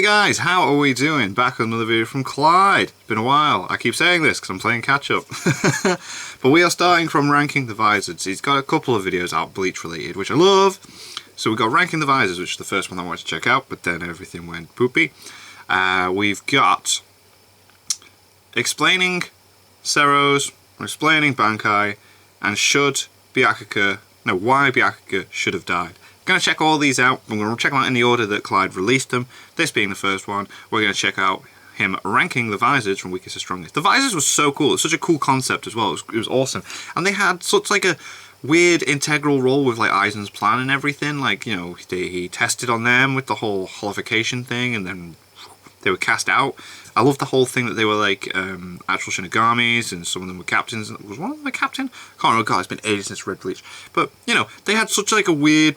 Hey guys, how are we doing? Back with another video from Clyde. It's been a while. I keep saying this because I'm playing catch up. But we are starting from ranking the Vizards. He's got a couple of videos out Bleach related, which I love. So we got ranking the Vizards, which is the first one I wanted to check out, but then everything went poopy. We've got explaining Seros, explaining Bankai, and why Byakuya should have died. We're going to check all these out. We're going to check them out in the order that Clyde released them. This being the first one, we're going to check out him ranking the Vizards from weakest to strongest. The Vizards was so cool. It's such a cool concept as well. It was awesome. And they had such like a weird integral role with like Aizen's plan and everything. Like, you know, he tested on them with the whole holification thing, and then they were cast out. I love the whole thing that they were like actual Shinigamis, and some of them were captains. Was one of them a captain? I can't remember. God, it's been ages since Red Bleach. But, you know, they had such like a weird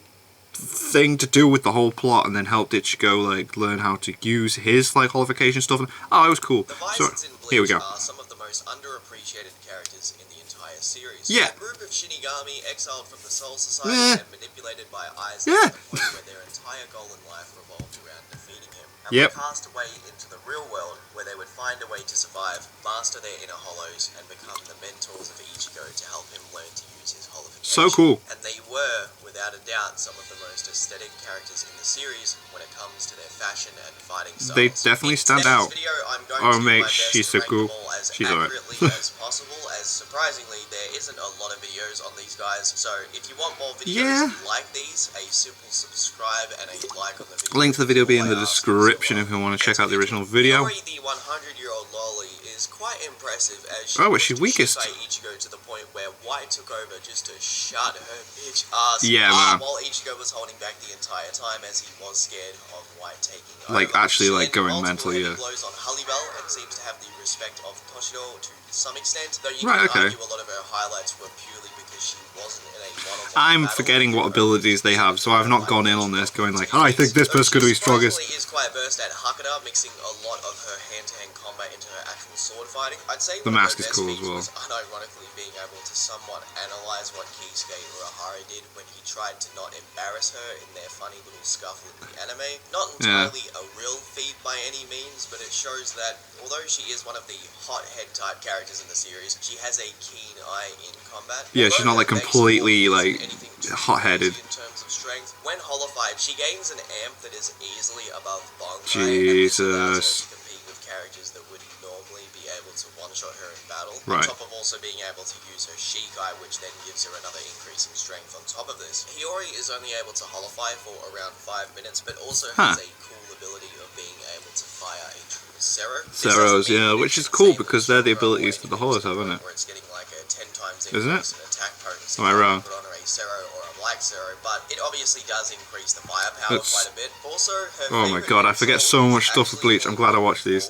thing to do with the whole plot, and then helped Ichigo like learn how to use his like holification stuff. And oh, it was cool. The Vizards in Bleach here we go. are some of the most underappreciated characters in the entire series. Yeah. A group of Shinigami exiled from the Soul Society and manipulated by Aizen to the point where their entire goal in life revolved around defeating him. And were cast away into the real world, where they would find a way to survive, master their inner hollows, and become the mentors of Ichigo to help him learn to use his holification. So cool. And they were, without a doubt, some of the most aesthetic characters in the series when it comes to their fashion and fighting styles. They definitely stand out. Video, I'm going to do my best she's to so cool. rank them all as She's accurately as possible, as surprisingly there isn't a lot of videos on these guys. So if you want more videos like these, a simple subscribe and a like on the video. Link to the video will be in the description if you want to check out the original video. Hiyori, the 100-year-old loli, is quite impressive as she weakest? Ichigo to the point where White took over just to shut her bitch ass man. while Ichigo was holding back the entire time as he was scared of White taking over. Like actually like going mentally, blows on Hallibell and seems to have the respect of Toshiro to some extent, though you can argue a lot of her highlights were purely because she wasn't in a one-on-one I'm battle. forgetting what abilities they have, so I've not gone in on this going like, oh, I think this person's going to be strongest. She is quite versed at Hakata, mixing a lot of her hand-to-hand combat into her actual sword fighting. I'd say the mask is cool as well. was unironically being able to somewhat analyze what Kisuke Urahara did when he tried to not embarrass her in their funny little scuffle in the anime. Not entirely a real feat by any means, but it shows that although she is one of the hothead type characters in the series, she has a keen eye in combat. Yeah, she's not like completely like hot-headed. In terms of strength, when holified, she gains an amp that is easily above Bankai. Jesus. And compete with characters that would normally be able to one-shot her in battle. Right. On top of also being able to use her Shikai, which then gives her another increase in strength on top of this. Hiyori is only able to holify for around 5 minutes, but also has a cool ability of being able to fire a true Seros, which is cool because they're the abilities that the holos have, isn't it? Where it's getting like a 10 times Isn't it? increase in attack potency. Am I wrong? Put on a Sero or a Black Sero, but it obviously does increase the firepower quite a bit. Also, oh my god, I forget so much stuff with Bleach. I'm glad I watched these.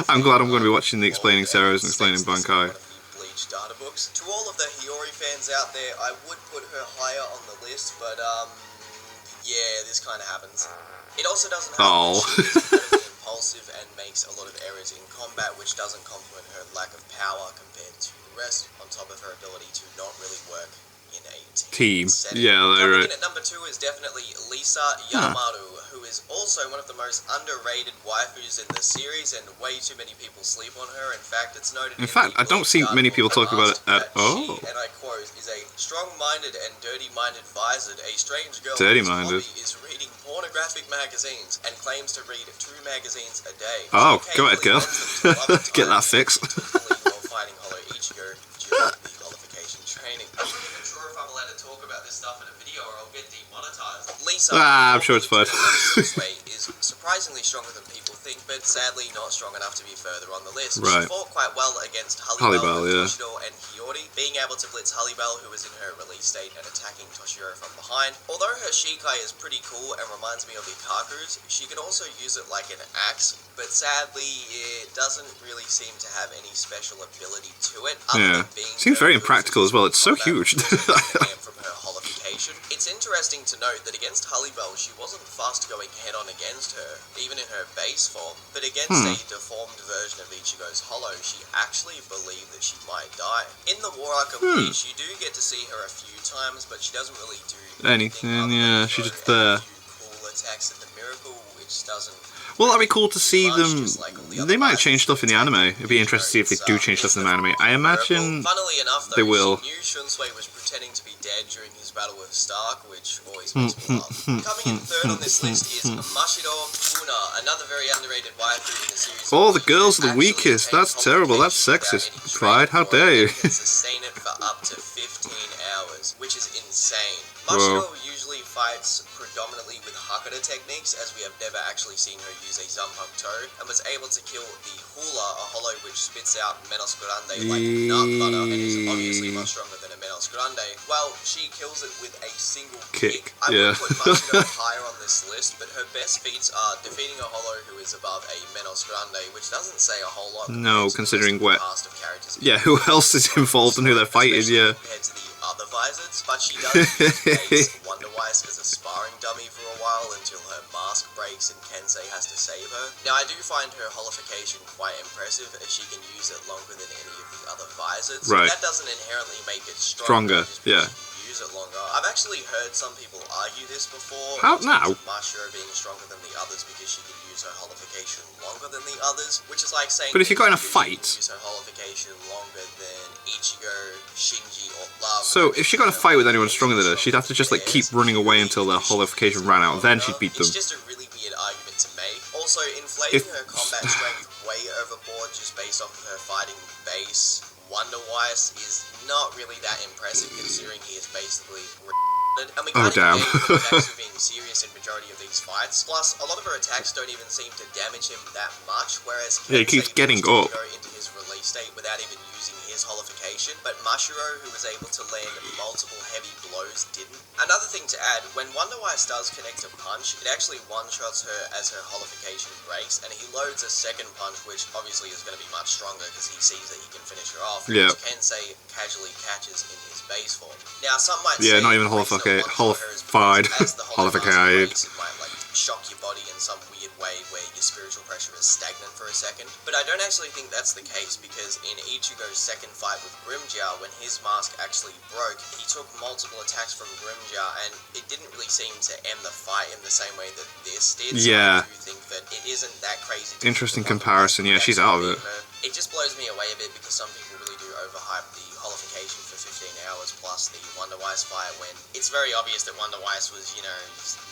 I'm glad I'm going to be watching the explaining Seros and explaining Bankai. Bleach data books. To all of the Hiyori fans out there, I would put her higher on the list, but yeah, this kind of happens. It also doesn't help that she's impulsive and makes a lot of errors in combat, which doesn't complement her lack of power compared to the rest, on top of her ability to not really work in a team setting. Yeah, they're right. At number 2 is definitely Lisa Yadomaru, who is also one of the most underrated waifus in the series, and way too many people sleep on her. In fact, it's noted in fact, I don't see many people talking about it at all. She, and I quote, is a strong-minded and dirty-minded Vizard, a strange girl dirty-minded whose hobby is reading pornographic magazines and claims to read 2 magazines a day. Oh, go ahead, girl. Get that fixed. While fighting Hollow Ichigo during the qualification training. I'm not even sure if I'm allowed to talk about this stuff in a video or I'll get demonetized. Lisa, I'm sure it's fine. is surprisingly stronger than people think, but sadly not strong enough to be further on the list. Right. She fought quite well against Hallibell, yeah. Toshiro, and Hiyori, being able to blitz Hallibell, who was in her release state, and attacking Toshiro from behind. Although her Shikai is pretty cool and reminds me of Ikaku's, she can also use it like an axe, but sadly it doesn't really seem to have any special ability to it. Yeah, seems very impractical as well. It's so huge. From her holification. It's interesting to note that against Hallibell, she wasn't fast going head-on against her, even in her base form, but against a deformed version of Ichigo's Hollow, she actually believed that she might die. In the War Arc of Bleach, you do get to see her a few times, but she doesn't really do anything. Yeah, she's just there. Cool attacks at the Miracle, which doesn't Well, that'd be cool to see much, them. just like all the other They might Vizards change stuff in the anime. It'd be interesting to see if they do change stuff in the anime. I imagine funnily enough, though, they will. She knew Shunsui was pretending to be dead during his battle with Stark, which always makes me laugh. Coming in third on this list is Mashiro Kuna, another very underrated waifu in the series. Oh, the girls are the weakest. That's terrible. That's sexist. Clyde, how dare you? Can sustain it for up to 15 hours, which is insane. Mashiro usually fights predominantly with Hakata techniques, as we have never actually seen her use a Zanpaku toe, and was able to kill the Hula, a hollow which spits out Menos Grande like nut butter, and is obviously much stronger than a Menos Grande. Well, she kills it with a single kick. I would put Mashiro higher on this list, but her best feats are defeating a hollow who is above a Menos Grande, which doesn't say a whole lot. No, considering what. Cast of characters. Yeah, who else is involved and who they're fighting? Yeah. Compared to the other Vizards, but she does use Wonder Weiss as a sparring dummy for a while until her mask breaks and Kensei has to save her. Now, I do find her holification quite impressive, as she can use it longer than any of the other Vizards. Right. That doesn't inherently make it stronger. Yeah. Use it longer. I've actually heard some people argue this before. How now? Mashiro being stronger than the others because she can use her holification longer than the others, which is like saying. But if you're going to fight, use her holification longer than Ichigo, Shinji, or Love. So if she got a fight with anyone stronger than her, she'd have to just like keep running away until their holification ran out. Then she'd beat them. It's just a really weird argument to make. Also, inflating her combat strength way overboard just based off of her fighting base. Wonder Weiss is not really that impressive considering he is basically retarded. And we can't even actually being serious in majority of these fights. Plus, a lot of her attacks don't even seem to damage him that much, whereas he keeps getting up. Go into his release state without even using his holification, but Mashiro, who was able to land multiple heavy blows, didn't. Another thing to add, when Wonder Weiss does connect a punch, it actually one-shots her as her holification breaks, and he loads a second punch, which obviously is going to be much stronger because he sees that he can finish her off, which Kensei casually catches in his base form. Now, some might say... not even holified. Holified. It might, like, shock your body in some weird way where your spiritual pressure is stagnant for a second. But I don't actually think that's the case, because in Ichigo's second fight with Grimjaw, when his mask actually broke, he took multiple attacks from Grimjaw, and it didn't really seem to end the fight in the same way that this did. So I do think that it isn't that crazy. Interesting comparison. Yeah, she's out of it. It just blows me away a bit because some people really do overhype the holification for 15 hours plus the Wonder Weiss fight, when it's very obvious that Wonder Weiss was, you know,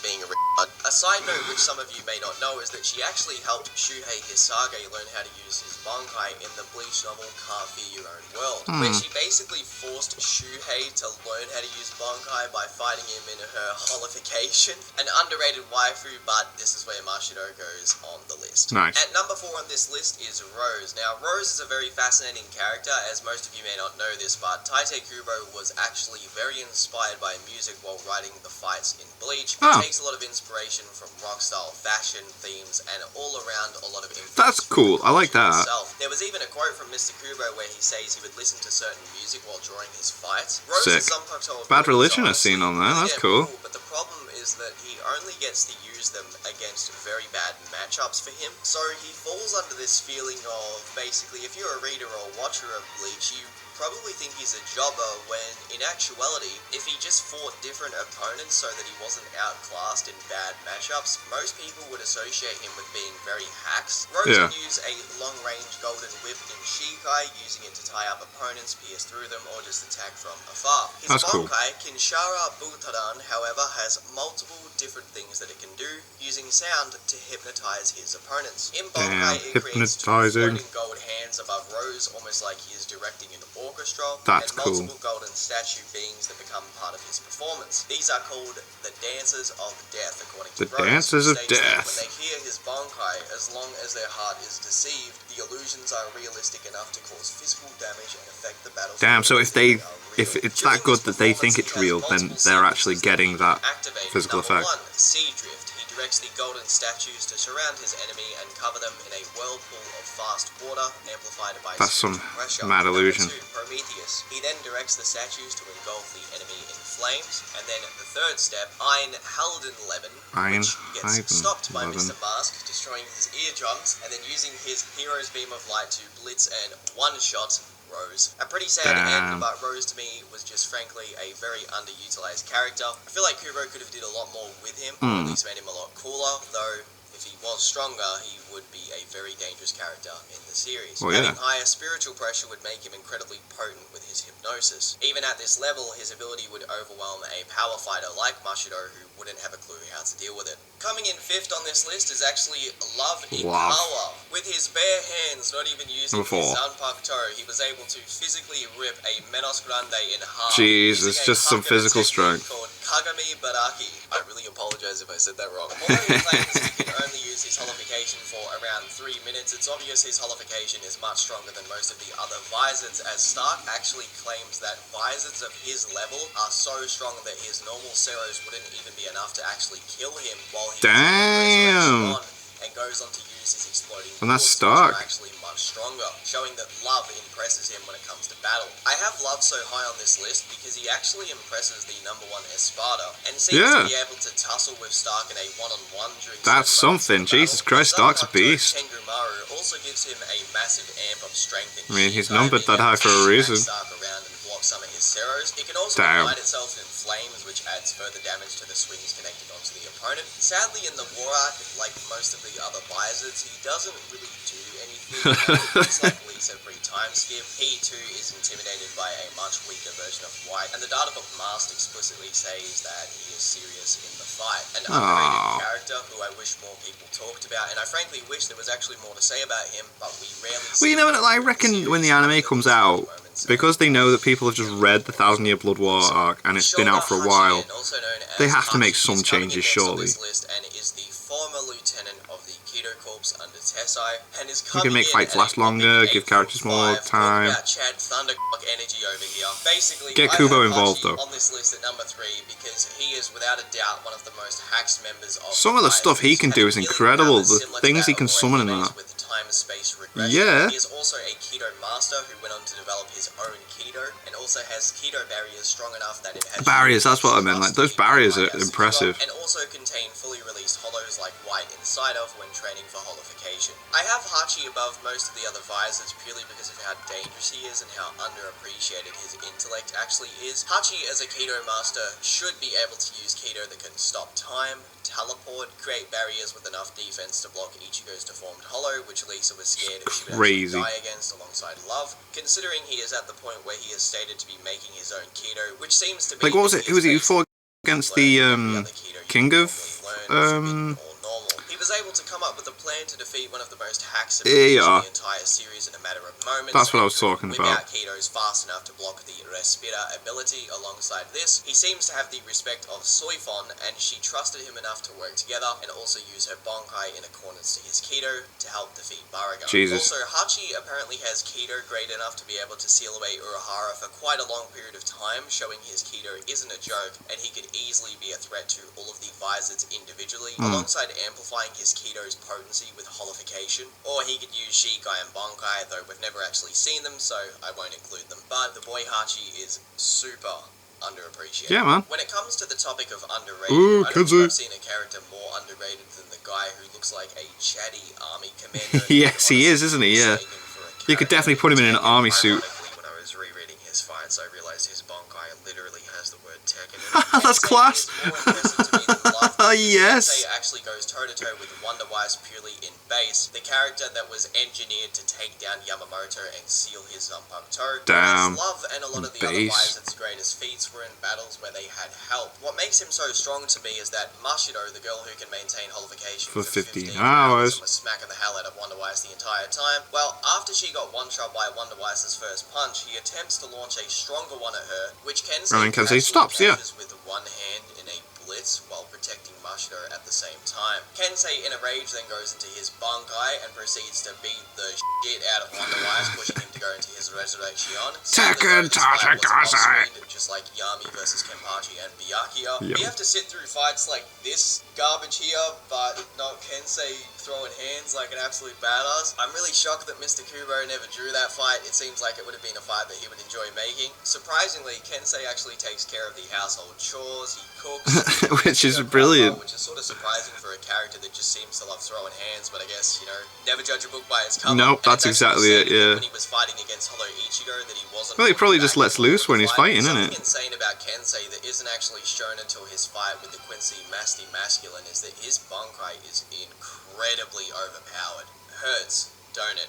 being a retard. A side note which some of you may not know is that she actually helped Shuhei Hisage learn how to use his Bankai in the Bleach novel Can't Fear Your Own World, where she basically forced Shuhei to learn how to use Bankai by fighting him in her holification. An underrated waifu, but this is where Mashiro goes on the list. Nice. At number 4 on this list is Rose. Now, Rose is a very fascinating character, as most of you may not know this, but Tite Kubo was actually very inspired by music while writing the fights in Bleach. It takes a lot of inspiration from rock style fashion themes and all around a lot of influence. That's cool. I like that. There was even a quote from Mr. Kubo where he says he would listen to certain music while drawing his fights. Rose Bad Religion I've seen on there. That's cool. But the problem is that he only gets to use them against very bad matchups for him. So he falls under this feeling of, basically, if you're a reader or a watcher of Bleach, you probably think he's a jobber, when in actuality, if he just fought different opponents so that he wasn't outclassed in bad matchups, most people would associate him with being very hacks. Rose can use a long-range golden whip in Shikai, using it to tie up opponents, pierce through them, or just attack from afar. His Bankai, Kinshara Butaran, however, has multiple different things that it can do, using sound to hypnotize his opponents. In Bankai, it creates two floating gold hands above Rose, almost like he is directing an orchestra, and multiple golden statue beings that become part of his performance. These are called the Dancers of Death, according to Rose. Dancers of Death. When they hear his Bankai, as long as their heart is deceived, the illusions are realistic enough to cause physical damage and affect the battlefield. Damn, so if it's that good that they think it's real, then they're actually getting that physical effect. Number 1, Sea Drift. He directs the golden statues to surround his enemy and cover them in a whirlpool of fast water, amplified by pressure. Mad illusion. Number 2, Prometheus. He then directs the statues to engulf the enemy in flames. And then the third step, Ein Haldenleben, which gets stopped by Mr. Mask, destroying his eardrums, and then using his Hero's Beam of Light to blitz and one-shot Rose. A pretty sad end, but Rose to me was just frankly a very underutilized character. I feel like Kubo could have did a lot more with him, or at least made him a lot cooler, though if he was stronger, he would be a very dangerous character in the series. Well, yeah. Having higher spiritual pressure would make him incredibly potent with his hypnosis. Even at this level, his ability would overwhelm a power fighter like Mashiro, who wouldn't have a clue how to deal with it. Coming in 5th on this list is actually Love Aikawa. With his bare hands, not even using his Zanpakuto, he was able to physically rip a Menos Grande in half. Jeez, it's just some physical strength. Called Kagami Baraki. I really apologize if I said that wrong. Although he claims he can only use his holification for around 3 minutes, it's obvious his holification is much stronger than most of the other Vizards, as Stark actually claims that Vizards of his level are so strong that his normal Ceros wouldn't even be enough to actually kill him while he Damn. and goes on to use his exploding And that's bullets, which Stark. are actually much stronger, showing that Love impresses him when it comes to battle. I have Love so high on this list because he actually impresses the #1 Espada, and seems to be able to tussle with Stark in a one-on-one during That's something. Jesus Christ, Stark's a beast. Tengumaru also gives him a massive amp of strength. I mean, he's numbered that high for a reason. Stark around and block some of his Ceros. It can also ignite itself in flames, which adds further damage to the swings connected onto the opponent. Sadly, in the War Arc, like most of the other Vizards, he doesn't really do anything. He's like Lisa pre-time skip. He too is intimidated by a much weaker version of White, and the data book Mast explicitly says that he is serious in the fight. An underrated character who I wish more people talked about, and I frankly wish there was actually more to say about him, but we rarely see. Well, you know what, I reckon when the anime comes out, because they know that people have just read the 1000 Year Blood War arc and it's been out for a while, they have to make some changes, surely. And is the former lieutenant of the Kido Corps under Tessai, and is You can make fights last longer, give characters more time. Chad Thundercock energy over here. Basically, get Kubo involved though. On this list at number 3 because he is without a doubt one of the most hacks members of. Some of the stuff he can do is incredible. The things he can summon in that. Time-space regression. Yeah. He is also a Kido master who went on to develop his own Kido, and also has Kido barriers strong enough that it has barriers. That's what I meant. Like those barriers are impressive. And also contain fully released hollows like White inside of when training for holification. I have Hachi above most of the other Vizards purely because of how dangerous he is and how underappreciated his intellect actually is. Hachi as a Kido master should be able to use Kido that can stop time, teleport, create barriers with enough defense to block Ichigo's deformed hollow, which Lisa was scared if she would actually die against alongside Love, considering he is at the point where he is stated to be making his own Kido, which seems to be... Like, what was it? Who was it you fought against the, King of, He was able to come up with a plan to defeat one of the most hacks of the entire series in a matter of moments. That's what I was talking about. Kido's fast enough to block the Respira ability. Alongside this, he seems to have the respect of Soifon, and she trusted him enough to work together and also use her Bonkai in accordance to his Kido to help defeat Baraga. Jesus. Also, Hachi apparently has Kido great enough to be able to seal away Urahara for quite a long period of time, showing his Kido isn't a joke, and he could easily be a threat to all of the Vizards individually, alongside amplifying his Kido's potency with holification. Or he could use Shikai and Bonkai, though we've never actually seen them, so I won't include them. But the boy Hachi is super underappreciated. Yeah, man. When it comes to the topic of underrated, I don't think I've seen a character more underrated than the guy who looks like a chatty army commander. Yes, he is, isn't he? Yeah. You could definitely put him in an army suit. When I was rereading his fights, I realized his Bonkai literally has the word Tekken in it. That's class. Yes. Kensei actually goes toe-to-toe with Wonder Wise purely in base, the character that was engineered to take down Yamamoto and seal his Zanpakuto. Damn. Love and a lot of the other Vizards' greatest feats were in battles where they had help. What makes him so strong to me is that Mashiro, the girl who can maintain holification for 15 hours, was smacking the hell out of Wonder Wise the entire time. Well, after she got one-shot by Wonder Wise's first punch, he attempts to launch a stronger one at her, which Kensei stops, with one hand in a blitz while protecting Mashiro at the same time. Kensei, in a rage, then goes into his Bonkai and proceeds to beat the shit out of Wonder Wise, pushing him to go into his Resurrection. Tekken Tatakaze! Just like Yami versus Kenpachi and Byakuya. We have to sit through fights like this garbage here, but not Kensei throwing hands like an absolute badass. I'm really shocked that Mr. Kubo never drew that fight. It seems like it would have been a fight that he would enjoy making. Surprisingly, Kensei actually takes care of the household chores, he cooks, which is brilliant. Which is sort of surprising for a character that just seems to love throwing hands, but I guess, you know, never judge a book by its cover. Nope, that's exactly it, yeah. When he was fighting against Hollow Ichigo, that he wasn't... Well, he probably just lets loose when he's fighting, isn't it? Something insane about Kensei that isn't actually shown until his fight with the Quincy Masty Masculine is that his Bankai is incredibly overpowered. Hurts, don't it?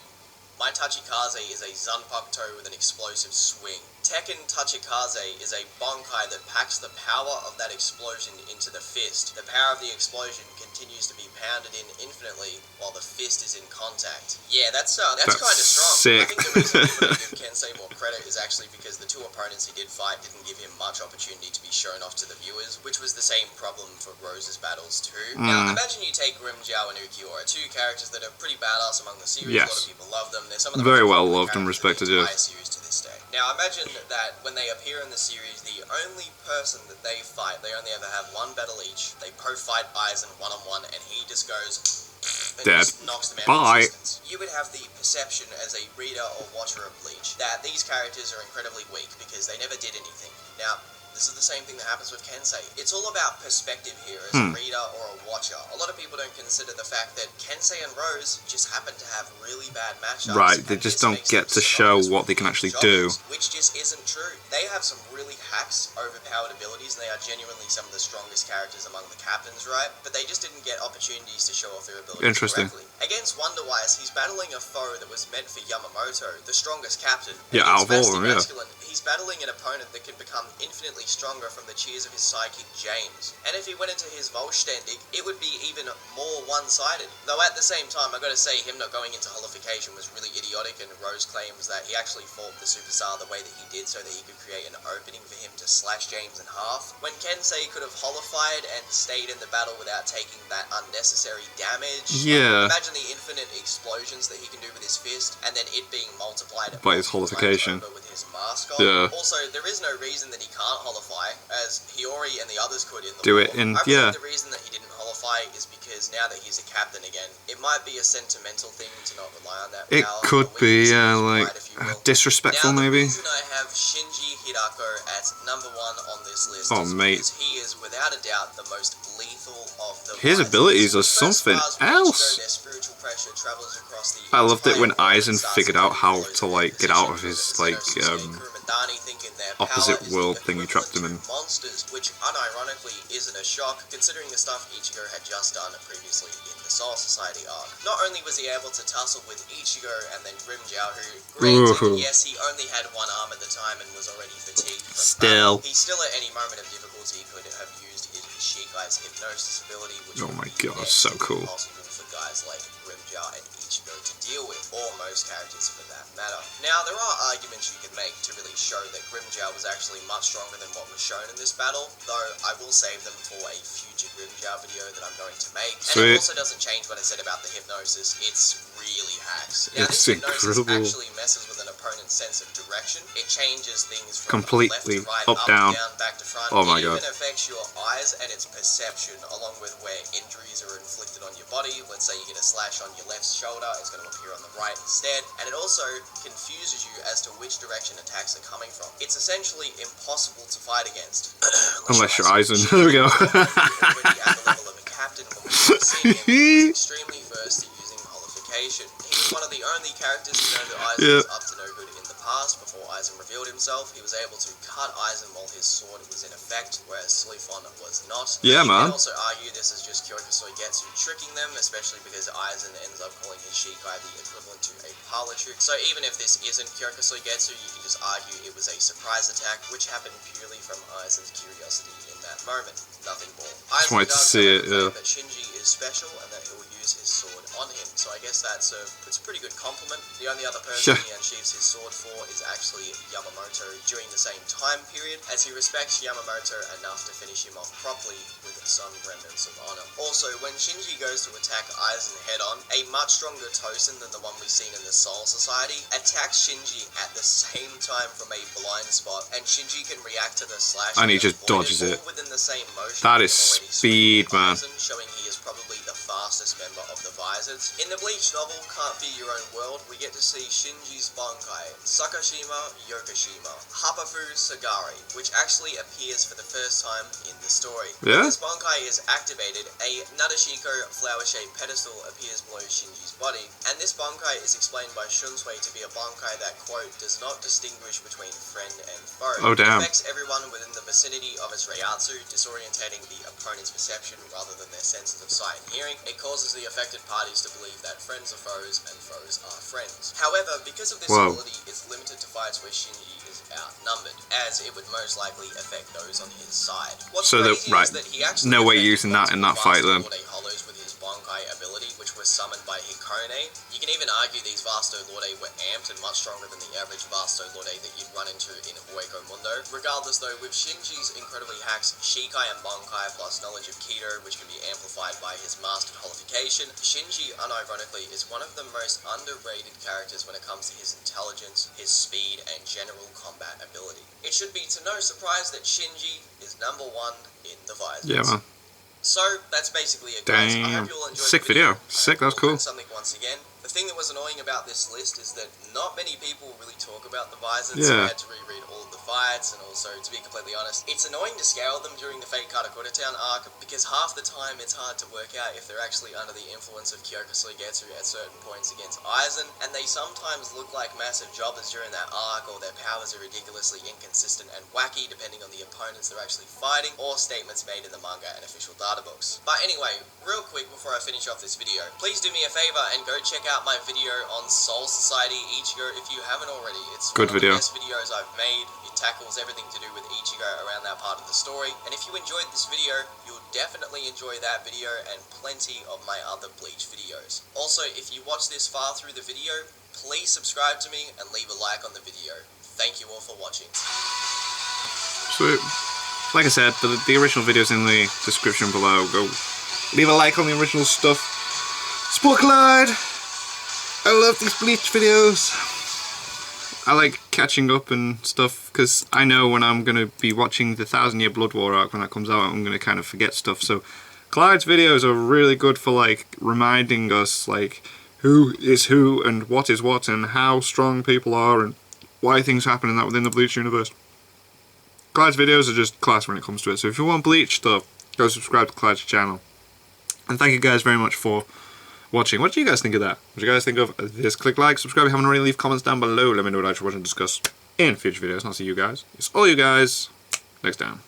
My Tachikaze is a Zanpakuto with an explosive swing. Tekken Tachikaze is a Bankai that packs the power of that explosion into the fist. The power of the explosion continues to be pounded in infinitely while the fist is in contact. Yeah, that's kind of strong. Sick. I think the reason people don't give Kensei more credit is actually because the two opponents he did fight didn't give him much opportunity to be shown off to the viewers, which was the same problem for Rose's battles too. Now, imagine you take Grimmjow and Ukiura, two characters that are pretty badass among the series. Yes. A lot of people love them. They're some of the very most well popular loved and characters respected, in the yes. entire series to this day. Now, imagine that when they appear in the series, the only person that they fight, they only ever have one battle each. They pro-fight Aizen one-on-one, and he just goes and dead. just knocks them out Bye. of existence. You would have the perception as a reader or watcher of Bleach that these characters are incredibly weak because they never did anything. Now, this is the same thing that happens with Kensei. It's all about perspective here as a reader or a watcher. A lot of people don't consider the fact that Kensei and Rose just happen to have really bad matchups. Right, they just don't get to show what they can actually do. Which just isn't true. They have some really hacks, overpowered abilities, and they are genuinely some of the strongest characters among the captains, right? But they just didn't get opportunities to show off their abilities correctly. Against Wonderwise, he's battling a foe that was meant for Yamamoto, the strongest captain. Yeah, out of all of them, yeah. He's battling an opponent that can become infinitely stronger from the cheers of his sidekick James. And if he went into his Vollständig, it would be even more one-sided. Though at the same time, I gotta say, him not going into Holification was really idiotic, and Rose claims that he actually fought the Superstar the way that he did so that he could create an opening for him to slash James in half. When Kensei could have holified and stayed in the battle without taking that unnecessary damage. Yeah. Like, imagine the infinite explosions that he can do with his fist, and then it being multiplied by his Holification. With his mask on. Yeah. Also, there is no reason that he can't holify, as Hiyori and the others could in the do war. it in, I yeah. believe the reason that he didn't holify is because now that he's a captain again, it might be a sentimental thing to not rely on that It power. could be, yeah, like, right, disrespectful now, maybe. The reason I have Shinji Hirako at number 1 on this list Oh, is mate. because he is without a doubt the most lethal of the His abilities are something else. I loved it when Aizen figured out how to, like, get out of his, like, opposite world thing he trapped him in. Monsters, which unironically isn't a shock, considering the stuff Ichigo had just done previously in the Soul Society arc. Not only was he able to tussle with Ichigo and then Grimmjow, who, granted, yes, he only had one arm at the time and was already fatigued from battle, he still at any moment of difficulty could have used his Shikai's hypnosis ability, which oh my god, so cool. Impossible for guys like Grimmjow and Ichigo to deal with, or most characters for that matter. Now, there are arguments you can make to really show that Grimmjow was actually much stronger than what was shown in this battle, though I will save them for a future Grimmjow video that I'm going to make. Sweet. And it also doesn't change what I said about the hypnosis, it's really hacks. Now, it's this hypnosis incredible. actually messes with an opponent's sense of direction. It changes things from completely left to right, up, down, back to front. Oh my god. god. It even affects your eyes and its perception, along with where injuries are inflicted on your body. Let's say you get a slash on your left shoulder, it's going to appear on the right instead. And it also confuses you as to which direction attacks are coming from. It's essentially impossible to fight against. Unless you're Aizen. There we go. Already at the level of a captain when we see him, he was extremely versed at using holification. He was one of the only characters who know that Aizen was up to no good in the past. Before Aizen revealed himself, he was able to cut Aizen while his sword was in effect, whereas Suifon was not. Yeah, you man. can also argue this is just Kyokusoi Getsu tricking them, especially because Aizen ends up calling his Shikai the equivalent to a parlor trick. So even if this isn't Kyokusoi Getsu, you can just argue it was a surprise attack, which happened purely from Aizen's curiosity in that moment. Nothing more. Just wanted to see it, yeah. That Shinji is special and that he will use his sword on him. So I guess that's a pretty good compliment. The only other person he unsheathes his sword for is actually Yamamoto during the same time period, as he respects Yamamoto enough to finish him off properly with some remnants of honor. Also, when Shinji goes to attack Aizen head-on, a much stronger Tosen than the one we've seen in the Soul Society attacks Shinji at the same time from a blind spot, and Shinji can react to the slash and he just dodges it. within the same motion. That is speed, man. Aizen, showing he is probably the fastest newest member of the Vizards. In the Bleach novel, Can't Be Your Own World, we get to see Shinji's Bankai, Sakashima Yokoshima, Hapafu Sagari, which actually appears for the first time in the story. Yeah? When this Bankai is activated, a Nadeshiko flower-shaped pedestal appears below Shinji's body, and this Bankai is explained by Shunsui to be a Bankai that, quote, does not distinguish between friend and foe. Oh, damn. It affects everyone within the vicinity of its Reiatsu, disorientating the opponent's perception rather than their senses of sight and hearing. It causes the affected parties to believe that friends are foes and foes are friends. However, because of this ability, it's limited to fights where Shinji is outnumbered, as it would most likely affect those on his side. What's crazy is that he actually no way using that in that fight then. Hollows with his Bankai ability, which was summoned by Hikone. You can even argue these Vasto Lorde were amped and much stronger than the average Vasto Lorde that you'd run into in Ueko Mundo. Regardless though, with Shinji's incredibly hacks Shikai and Bankai plus knowledge of Kido, which can be amplified by his mastered holification, Shinji unironically is one of the most underrated characters when it comes to his intelligence, his speed, and general combat ability. It should be to no surprise that Shinji is #1 in the Vizards. Yeah, man. So, that's basically it, guys. I Damn. hope you all enjoyed Sick the video. Sick, that was cool. Something once again. The thing that was annoying about this list is that not many people really talk about the Vizards, so I had to reread all of the fights, and also, to be completely honest, it's annoying to scale them during the Fate Karakura Town arc, because half the time it's hard to work out if they're actually under the influence of Kyoka Suigetsu at certain points against Aizen, and they sometimes look like massive jobbers during that arc, or their powers are ridiculously inconsistent and wacky depending on the opponents they're actually fighting, or statements made in the manga and official data books. But anyway, real quick before I finish off this video, please do me a favor and go check out my video on Soul Society Ichigo if you haven't already. It's one of the best videos I've made. It tackles everything to do with Ichigo around that part of the story, and if you enjoyed this video, you'll definitely enjoy that video and plenty of my other Bleach videos. Also, if you watch this far through the video, please subscribe to me and leave a like on the video. Thank you all for watching. Sweet. Like I said, the original video's in the description below. Go leave a like on the original stuff. Support Clyde! I love these Bleach videos. I like catching up and stuff, because I know when I'm going to be watching the 1000 Year Blood War arc when that comes out, I'm going to kind of forget stuff. So Clyde's videos are really good for like reminding us like who is who and what is what and how strong people are and why things happen in that within the Bleach universe. Clyde's videos are just class when it comes to it. So if you want Bleach stuff, go subscribe to Clyde's channel. And thank you guys very much for watching. What do you guys think of that? What do you guys think of this? Click like, subscribe if you haven't already, leave comments down below. Let me know what I should watch and discuss in future videos. And I'll see you guys. It's all you guys next time.